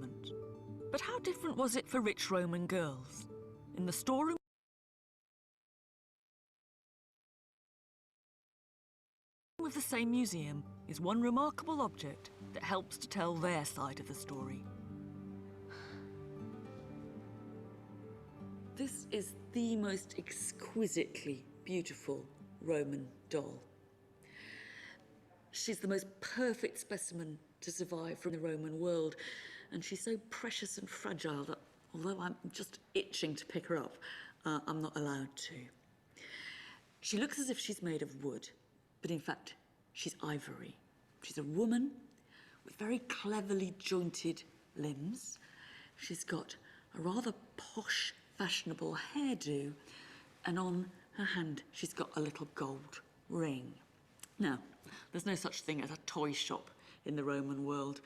development. But how different was it for rich Roman girls? In the storeroom of the same museum is one remarkable object that helps to tell their side of the story. This is the most exquisitely beautiful Roman doll. She's the most perfect specimen to survive from the Roman world, and she's so precious and fragile that although I'm just itching to pick her up, I'm not allowed to. She looks as if she's made of wood, but in fact, she's ivory. She's a woman with very cleverly jointed limbs. She's got a rather posh, fashionable hairdo, and on her hand, she's got a little gold ring. Now, there's no such thing as a toy shop in the Roman world,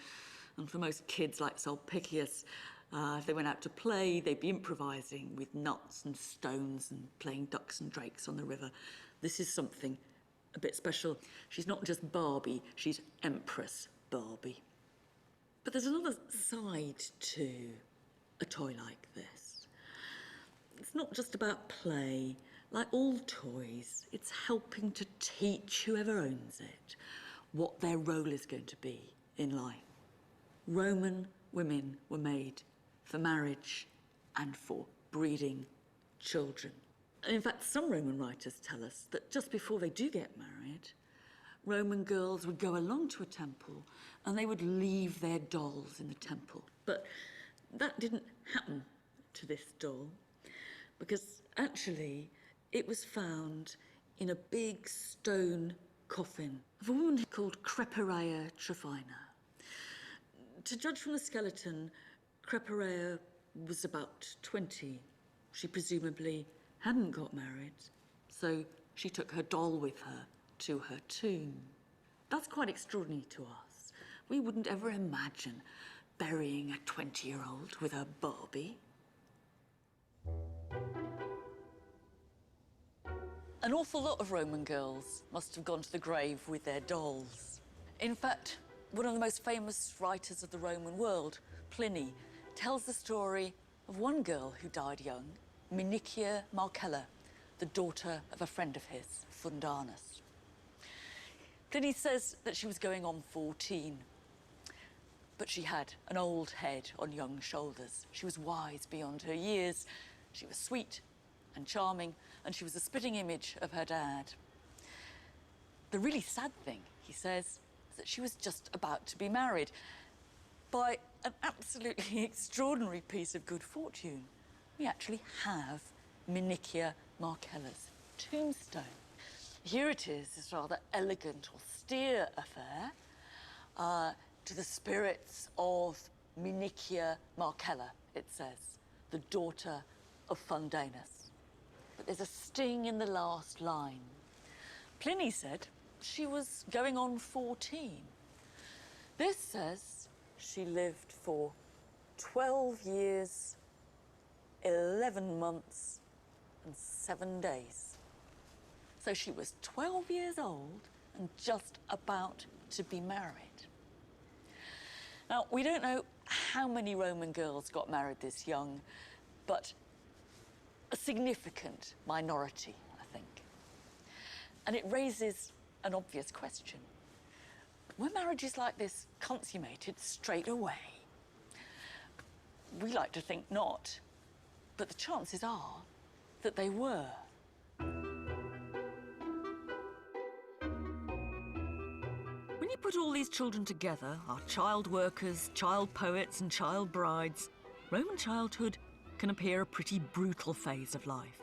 and for most kids like Sulpicius, if they went out to play, they'd be improvising with nuts and stones and playing ducks and drakes on the river. This is something a bit special. She's not just Barbie, she's Empress Barbie. But there's another side to a toy like this. It's not just about play. Like all toys, it's helping to teach whoever owns it what their role is going to be in life. Roman women were made for marriage and for breeding children. And in fact, some Roman writers tell us that just before they do get married, Roman girls would go along to a temple and they would leave their dolls in the temple. But that didn't happen to this doll, because actually it was found in a big stone coffin of a woman called Creparea Tryphina. To judge from the skeleton, Creparea was about 20. She presumably hadn't got married, so she took her doll with her to her tomb. That's quite extraordinary to us. We wouldn't ever imagine burying a 20-year-old with a Barbie. An awful lot of Roman girls must have gone to the grave with their dolls. In fact, one of the most famous writers of the Roman world, Pliny, tells the story of one girl who died young, Minicia Marcella, the daughter of a friend of his, Fundanus. Pliny says that she was going on 14, but she had an old head on young shoulders. She was wise beyond her years. She was sweet and charming, and she was a spitting image of her dad. The really sad thing, he says, is that she was just about to be married by an absolutely extraordinary piece of good fortune. We actually have Minicia Marcella's tombstone. Here it is, this rather elegant, austere affair, to the spirits of Minicia Marcella, it says, the daughter of Fundanus. But there's a sting in the last line. Pliny said she was going on 14. This says she lived for 12 years, 11 months, and 7 days. So she was 12 years old and just about to be married. Now, we don't know how many Roman girls got married this young, but a significant minority, I think. And it raises an obvious question. Were marriages like this consummated straight away? We like to think not, but the chances are that they were. When you put all these children together, our child workers, child poets and child brides, Roman childhood can appear a pretty brutal phase of life.